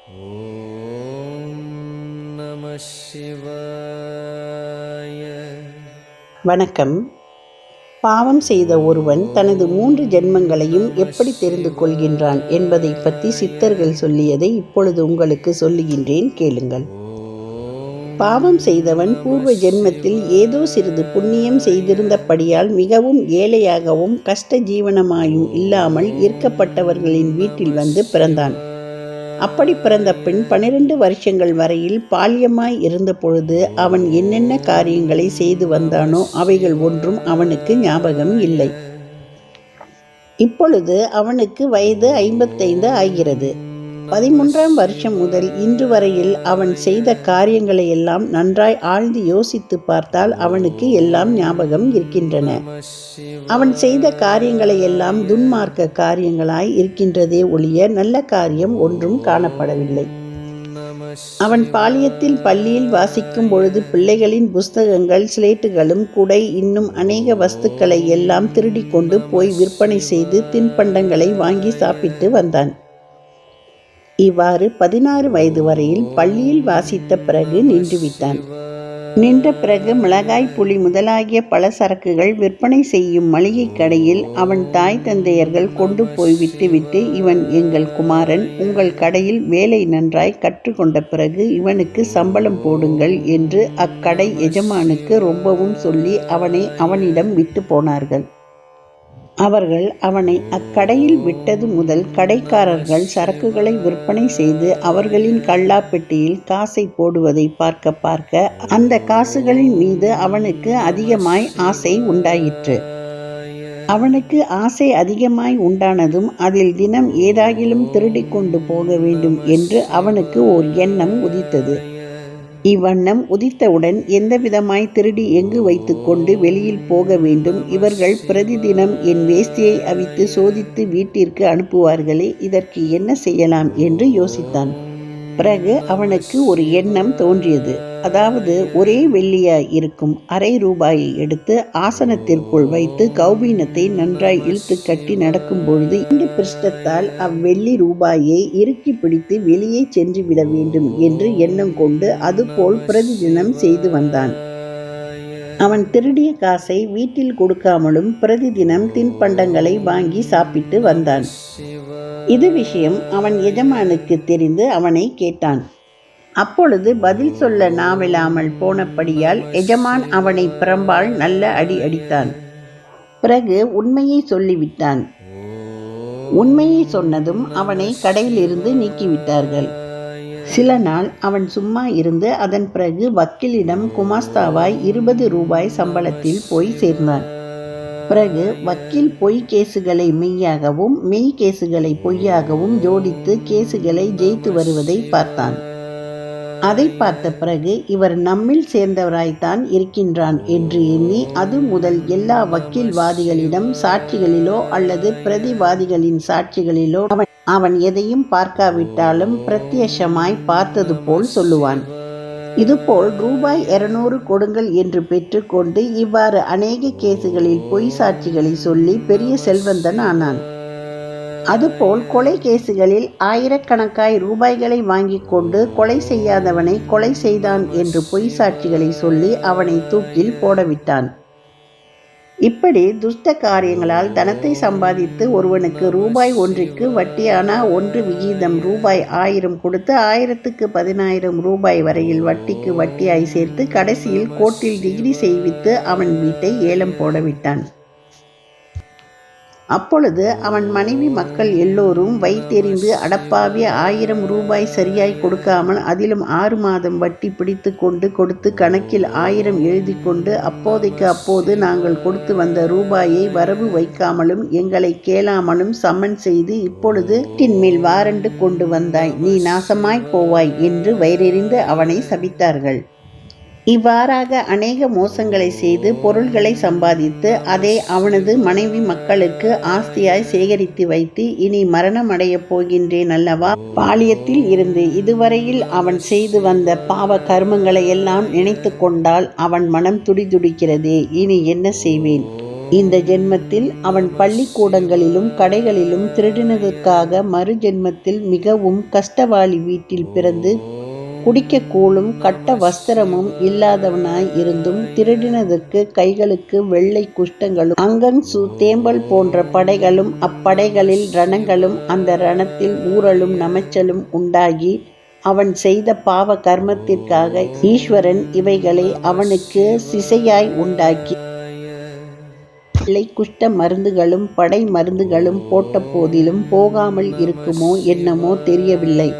ஓம் நம சிவாய. வணக்கம். பாவம் செய்த ஒருவன் தனது 3 ஜென்மங்களையும் எப்படி தெரிந்து கொள்கின்றான் என்பதை பற்றி சித்தர்கள் சொல்லியதை இப்பொழுது உங்களுக்கு சொல்லுகின்றேன், கேளுங்கள். பாவம் செய்தவன் பூர்வ ஜென்மத்தில் ஏதோ சிறிது புண்ணியம் செய்திருந்தபடியால் மிகவும் ஏழையாகவும் கஷ்ட ஜீவனமாயும் இல்லாமல் ஈர்க்கப்பட்டவர்களின் வீட்டில் வந்து பிறந்தான். அப்படி பிறந்த பின் 12 வருஷங்கள் வரையில் பால்யமாய் இருந்த பொழுது அவன் என்னென்ன காரியங்களை செய்து வந்தானோ அவைகள் ஒன்றும் அவனுக்கு ஞாபகம் இல்லை. இப்பொழுது அவனுக்கு வயது 55 ஆகிறது. 13ஆம் வருஷம் முதல் இன்று வரையில் அவன் செய்த காரியங்களை எல்லாம் நன்றாய் ஆழ்ந்து யோசித்து பார்த்தால் அவனுக்கு எல்லாம் ஞாபகம் இருக்கின்றன. அவன் செய்த காரியங்களை எல்லாம் துன்மார்க்க காரியங்களாய் இருக்கின்றதே ஒழிய நல்ல காரியம் ஒன்றும் காணப்படவில்லை. அவன் பாலியத்தில் பள்ளியில் வாசிக்கும் பொழுது பிள்ளைகளின் புஸ்தகங்கள், ஸ்லேட்டுகளும், குடை, இன்னும் அநேக வஸ்துக்களை எல்லாம் திருடி கொண்டு போய் விற்பனை செய்து தின்பண்டங்களை வாங்கி சாப்பிட்டு வந்தான். இவ்வாறு 16 வயது வரையில் பள்ளியில் வாசித்த பிறகு நின்றுவிட்டான். நின்ற பிறகு மிளகாய், புளி முதலாகிய பலசரக்குகள் விற்பனை செய்யும் மளிகை கடையில் அவன் தாய் தந்தையர்கள் கொண்டு போய் விட்டுவிட்டு, இவன் எங்கள் குமாரன், உங்கள் கடையில் வேலை நன்றாய் கற்றுக்கொண்ட பிறகு இவனுக்கு சம்பளம் போடுங்கள் என்று அக்கடை எஜமானுக்கு ரொம்பவும் சொல்லி அவனை அவனிடம் விட்டு போனார்கள். அவர்கள் அவனை அக்கடையில் விட்டது முதல் கடைக்காரர்கள் சரக்குகளை விற்பனை செய்து அவர்களின் கல்லாப்பெட்டியில் காசை போடுவதை பார்க்க பார்க்க அந்த காசுகளின் மீது அவனுக்கு அதிகமாய் ஆசை உண்டாயிற்று. அவனுக்கு ஆசை அதிகமாய் உண்டானதும் அதில் தினம் ஏதாகிலும் திருடி கொண்டு போக வேண்டும் என்று அவனுக்கு ஓர் எண்ணம் உதித்தது. இவ்வண்ணம் உதித்தவுடன் எந்தவிதமாய் திருடி எங்கு வைத்து கொண்டு வெளியில் போக வேண்டும்? இவர்கள் பிரதிதினம் என் வேஷ்டியை அவித்து சோதித்து வீட்டிற்கு அனுப்புவார்களே, இதற்கு என்ன செய்யலாம் என்று யோசித்தான். பிறகு அவனுக்கு ஒரு எண்ணம் தோன்றியது. அதாவது, ஒரே வெள்ளியாய் இருக்கும் ₹1/2 எடுத்து ஆசனத்திற்குள் வைத்து கௌபீனத்தை நன்றாய் இழுத்து கட்டி நடக்கும் பொழுது 2 பிருஷ்டத்தால் அவ்வெள்ளி ரூபாயை இறுக்கி பிடித்து வெளியே சென்று விட வேண்டும் என்று எண்ணம் கொண்டு அதுபோல் பிரதிதினம் செய்து வந்தான். அவன் திருடிய காசை வீட்டில் கொடுக்காமலும் பிரதிதினம் தின்பண்டங்களை வாங்கி சாப்பிட்டு வந்தான். இது விஷயம் அவன் எஜமானுக்கு தெரிந்து அவனை கேட்டான். அப்பொழுது பதில் சொல்ல நாவில்லாமல் போனபடியால் எஜமான் அவனை பிரம்பால் நல்ல அடி அடித்தான். பிறகு உண்மையை சொல்லிவிட்டான். உண்மையை சொன்னதும் அவனை கடையிலிருந்து நீக்கிவிட்டார்கள். சில நாள் அவன் சும்மா இருந்து அதன் பிறகு வக்கீலிடம் குமாஸ்தாவாய் ₹20 சம்பளத்தில் போய் சேர்ந்தான். பிறகு வக்கீல் பொய் கேசுகளை மெய்யாகவும் மெய் கேசுகளை பொய்யாகவும் ஜோடித்து கேசுகளை ஜெயித்து வருவதை பார்த்தான். அதை பார்த்த பிறகு இவர் நம்மில் சேர்ந்தவராய்த்தான் இருக்கின்றான் என்று எண்ணி அது முதல் எல்லா வக்கீல்வாதிகளிடம் சாட்சிகளிலோ அல்லது பிரதிவாதிகளின் சாட்சிகளிலோ அவன் எதையும் பார்க்காவிட்டாலும் பிரத்யட்சமாய் பார்த்தது போல் சொல்லுவான். இதுபோல் ₹200 கொடுங்கள் என்று பெற்றுக்கொண்டு இவ்வாறு அநேக கேசுகளில் பொய் சாட்சிகளை சொல்லி பெரிய செல்வந்தன் ஆனான். அதுபோல் கொலை கேசுகளில் ஆயிரக்கணக்காய் ரூபாய்களை வாங்கி கொண்டு கொலை செய்யாதவனை கொலை செய்தான் என்று பொய் சாட்சிகளை சொல்லி அவனை தூக்கில் போடவிட்டான். இப்படி துஷ்ட காரியங்களால் தனத்தை சம்பாதித்து ஒருவனுக்கு ₹1க்கு வட்டியான 1 விகிதம் ₹1000 கொடுத்து 1000க்கு 10000 வரையில் வட்டிக்கு வட்டியாய் சேர்த்து கடைசியில் கோர்ட்டில் டிகிரி செய்வித்து அவன் வீட்டை ஏலம் போடவிட்டான். அப்பொழுது அவன் மனைவி மக்கள் எல்லோரும் வைத்தெறிந்து, அடப்பாவிய ₹1000 சரியாய் கொடுக்காமல் அதிலும் 6 மாதம் வட்டி பிடித்து கொண்டு கொடுத்து கணக்கில் 1000 எழுதி கொண்டு அப்போதைக்கு அப்போது நாங்கள் கொடுத்து வந்த ரூபாயை வரவு வைக்காமலும் எங்களை கேளாமலும் சம்மன் செய்து இப்பொழுது வீட்டின்மேல் வாரண்டு கொண்டு வந்தாய், நீ நாசமாய் போவாய் என்று வயிறெறிந்து அவனை சபித்தார்கள். இவ்வாறாக அநேக மோசங்களை செய்து பொருள்களை சம்பாதித்து அதை அவனது மனைவி மக்களுக்கு ஆஸ்தியாய் சேகரித்து வைத்து இனி மரணமடையப் போகின்றேன் அல்லவா, பாலியத்தில் இருந்து இதுவரையில் அவன் செய்து வந்த பாவ கர்மங்களை எல்லாம் நினைத்து கொண்டால் அவன் மனம் துடிதுடிக்கிறதே, இனி என்ன செய்வேன்? இந்த ஜென்மத்தில் அவன் பள்ளிக்கூடங்களிலும் கடைகளிலும் திருடினதற்காக மறு ஜென்மத்தில் மிகவும் கஷ்டவாளி வீட்டில் பிறந்து குடிக்க கூழும் கட்ட வஸ்திரமும் இல்லாதவனாய் இருந்தும் திருடினதற்கு கைகளுக்கு வெள்ளை குஷ்டங்களும் அங்கங்சு தேம்பல் போன்ற படைகளும் அப்படைகளில் ரணங்களும் அந்த ரணத்தில் ஊறலும் நமைச்சலும் உண்டாகி அவன் செய்த பாவ கர்மத்திற்காக ஈஸ்வரன் இவைகளை அவனுக்கு சிசையாய் உண்டாக்கி வெள்ளை குஷ்ட மருந்துகளும் படை மருந்துகளும் போட்ட போதிலும் போகாமல் இருக்குமோ என்னமோ தெரியவில்லை.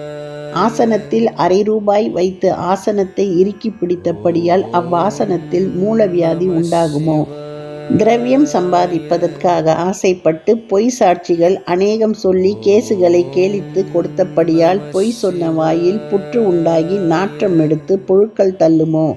ஆசனத்தில் ₹1/2 வைத்து ஆசனத்தை இறுக்கி பிடித்தபடியால் அவ்வாசனத்தில் மூலவியாதி உண்டாகுமோ? திரவியம் சம்பாதிப்பதற்காக ஆசைப்பட்டு பொய் சாட்சிகள் அநேகம் சொல்லி கேசுகளை கேலித்து கொடுத்தபடியால் பொய் சொன்ன வாயில் புற்று உண்டாகி நாற்றம் எடுத்து புழுக்கள் தள்ளுமோ?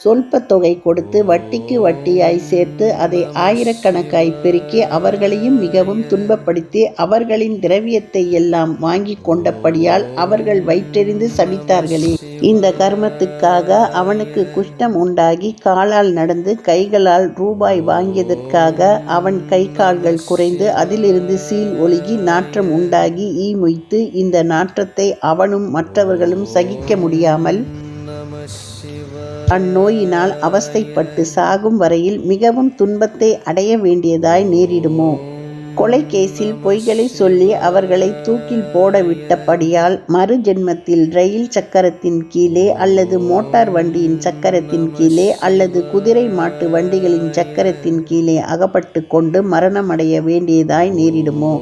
சொல்ப தொகை கொடுத்து வட்டிக்கு வட்டியாய் சேர்த்து அதை ஆயிரக்கணக்காய் பெருக்கி அவர்களையும் மிகவும் துன்பப்படுத்தி அவர்களின் திரவியத்தை எல்லாம் வாங்கி கொண்டபடியால் அவர்கள் வயிற்றெறிந்து சபித்தார்களே. இந்த கர்மத்துக்காக அவனுக்கு குஷ்டம் உண்டாகி காலால் நடந்து கைகளால் ரூபாய் வாங்கியதற்காக அவன் கை கால்கள் குறைந்து அதிலிருந்து சீல் ஒழுகி நாற்றம் உண்டாகி ஈ மொய்த்து இந்த நாற்றத்தை அவனும் மற்றவர்களும் சகிக்க முடியாமல் அந்நோயினால் அவஸ்தைப்பட்டு சாகும் வரையில் மிகவும் துன்பத்தை அடைய வேண்டியதாய் நேரிடுமோ? கொலை கேஸில் பொய்களை சொல்லி அவர்களை தூக்கில் போடவிட்டபடியால் மறு ஜென்மத்தில் ரயில் சக்கரத்தின் கீழே அல்லது மோட்டார் வண்டியின் சக்கரத்தின் கீழே அல்லது குதிரை மாட்டு வண்டிகளின் சக்கரத்தின் கீழே அகப்பட்டு கொண்டு மரணமடைய வேண்டியதாய் நேரிடுமோ?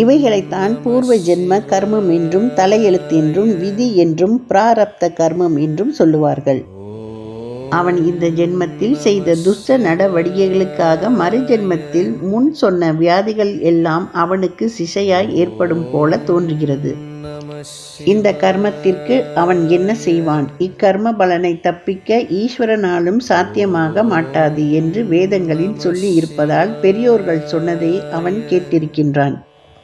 இவைகளைத்தான் பூர்வ ஜென்ம கர்மம் என்றும் தலையெழுத்தென்றும் விதி என்றும் பிராரப்த கர்மம் என்றும் சொல்லுவார்கள். அவன் இந்த ஜென்மத்தில் செய்த துஷ்ட நடவடிக்கைகளுக்காக மறு ஜென்மத்தில் முன் சொன்ன வியாதிகள் எல்லாம் அவனுக்கு சிசையாய் ஏற்படும் போல தோன்றுகிறது. இந்த கர்மத்திற்கு அவன் என்ன செய்வான்? இக்கர்ம பலனை தப்பிக்க ஈஸ்வரனாலும் சாத்தியமாக மாட்டாது என்று வேதங்களில் சொல்லி இருப்பதால் பெரியோர்கள் சொன்னதை அவன் கேட்டிருக்கின்றான்.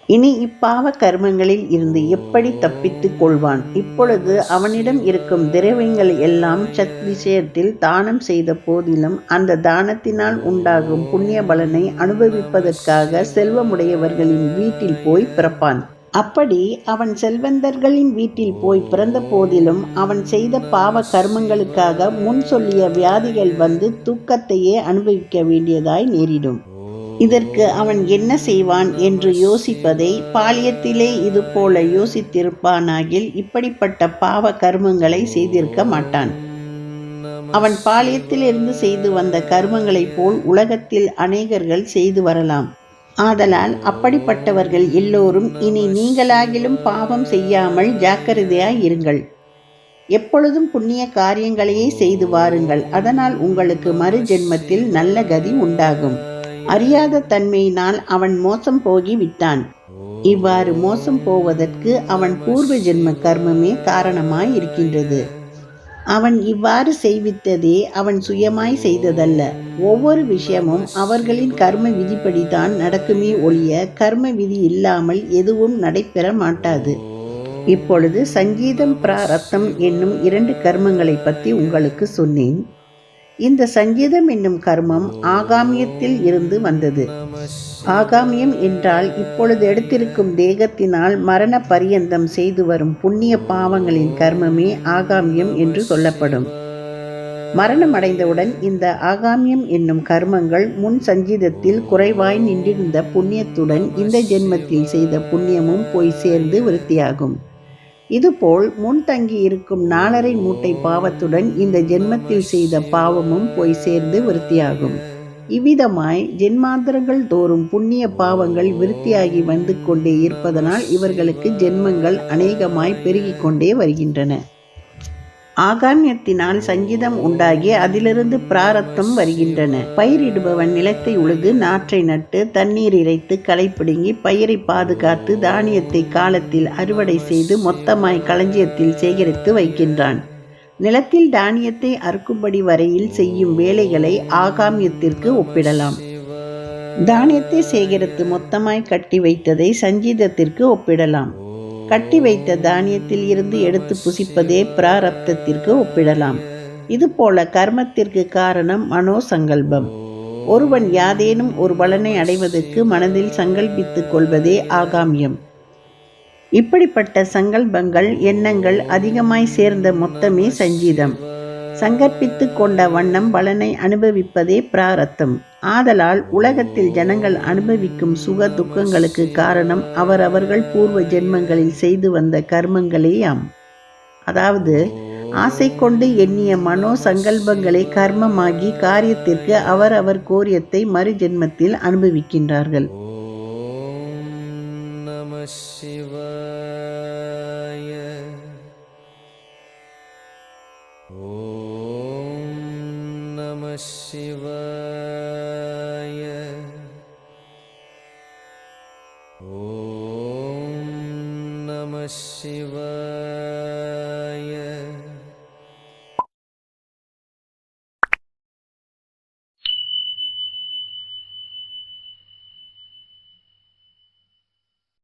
இனி இப்பாவ கர்மங்களில் இருந்து எப்படி தப்பித்துக் கொள்வான்? இப்பொழுது அவனிடம் இருக்கும் திரவியங்கள் எல்லாம் சத் விஷயத்தில் தானம் செய்த போதிலும் அந்த தானத்தினால் உண்டாகும் புண்ணிய பலனை அனுபவிப்பதற்காக செல்வமுடையவர்களின் வீட்டில் போய் பிறப்பான். அப்படி அவன் செல்வந்தர்களின் வீட்டில் போய் பிறந்த போதிலும் அவன் செய்த பாவ கர்மங்களுக்காக முன் சொல்லிய வியாதிகள் வந்து தூக்கத்தையே அனுபவிக்க வேண்டியதாய் நேரிடும். இதற்கு அவன் என்ன செய்வான் என்று யோசிப்பதை பாலியத்திலே இது போல யோசித்திருப்பானாகில் இப்படிப்பட்ட பாவ கர்மங்களை செய்திருக்க மாட்டான். அவன் பாலியத்திலிருந்து செய்து வந்த கர்மங்களைப் போல் உலகத்தில் அநேகர்கள் செய்து வரலாம். ஆதலால் அப்படிப்பட்டவர்கள் எல்லோரும் இனி நீங்களாகிலும் பாவம் செய்யாமல் ஜாக்கிரதையாய் இருங்கள். எப்பொழுதும் புண்ணிய காரியங்களையே செய்து வாருங்கள். அதனால் உங்களுக்கு மறு ஜென்மத்தில் நல்ல கதி உண்டாகும். அறியாத தன்மையினால் அவன் மோசம் போகி விட்டான். இவ்வாறு மோசம் போவதற்கு அவன் பூர்வ ஜென்ம கர்மமே காரணமாய் இருக்கின்றது. அவன் இவ்வாறு செய்வித்ததே அவன் சுயமாய் செய்ததல்ல. ஒவ்வொரு விஷயமும் அவர்களின் கர்ம விதிப்படிதான் நடக்குமே ஒழிய கர்ம விதி இல்லாமல் எதுவும் நடைபெற மாட்டாது. இப்பொழுது சங்கீதம் பிராரத்தம் என்னும் 2 கர்மங்களை பற்றி உங்களுக்கு சொன்னேன். இந்த சங்கீதம் என்னும் கர்மம் ஆகாமியத்தில் இருந்து வந்தது. ஆகாமியம் என்றால் இப்பொழுது எடுத்திருக்கும் தேகத்தினால் மரண பரியந்தம் செய்து வரும் புண்ணிய பாவங்களின் கர்மமே ஆகாமியம் என்று சொல்லப்படும். மரணம் அடைந்தவுடன் இந்த ஆகாமியம் என்னும் கர்மங்கள் முன் சஞ்சீதத்தில் குறைவாய் நின்றிருந்த புண்ணியத்துடன் இந்த ஜென்மத்தில் செய்த புண்ணியமும் போய் சேர்ந்து விருத்தியாகும். இதுபோல் முன் தங்கி இருக்கும் 4.5 மூட்டை பாவத்துடன் இந்த ஜென்மத்தில் செய்த பாவமும் போய் சேர்ந்து விருத்தியாகும். இவ்விதமாய் ஜென்மாந்தரங்கள் தோறும் புண்ணிய பாவங்கள் விருத்தியாகி வந்து கொண்டே இருப்பதனால் இவர்களுக்கு ஜென்மங்கள் அநேகமாய் பெருகிக் கொண்டே வருகின்றன. ஆகாமியத்தினால் சங்கீதம் உண்டாகி அதிலிருந்து பிராரத்தம் வருகின்றன. பயிரிடுபவன் நிலத்தை உழுது நாற்றை நட்டு தண்ணீர் இறைத்து களை பிடுங்கி பயிரை பாதுகாத்து தானியத்தை காலத்தில் அறுவடை செய்து மொத்தமாய் களஞ்சியத்தில் சேகரித்து வைக்கின்றான். நிலத்தில் தானியத்தை அறுக்கும்படி வரையில் செய்யும் வேலைகளை ஆகாமியத்திற்கு ஒப்பிடலாம். தானியத்தை சேகரித்து மொத்தமாய் கட்டி வைத்ததை சங்கீதத்திற்கு ஒப்பிடலாம். கட்டி வைத்த தானியத்தில் இருந்து எடுத்து புசிப்பதே பிராரப்தத்திற்கு ஒப்பிடலாம். இதுபோல கர்மத்திற்கு காரணம் மனோசங்கல்பம். ஒருவன் யாதேனும் ஒரு பலனை அடைவதற்கு மனதில் சங்கல்பித்துக் கொள்வதே ஆகாமியம். இப்படிப்பட்ட சங்கல்பங்கள், எண்ணங்கள் அதிகமாய் சேர்ந்த மொத்தமே சஞ்சீதம். சங்கற்பித்து கொண்ட வண்ணம் பலனை அனுபவிப்பதே பிராரத்தம். ஆதலால் உலகத்தில் ஜனங்கள் அனுபவிக்கும் சுக துக்கங்களுக்கு காரணம் அவரவர்கள் பூர்வ ஜென்மங்களில் செய்து வந்த கர்மங்களேயாம். அதாவது ஆசை கொண்டு எண்ணிய மனோ சங்கல்பங்களே கர்மமாகி காரியத்திற்கு அவர் கோரியத்தை மறு ஜென்மத்தில் அனுபவிக்கின்றார்கள். Om Namah Shivaya.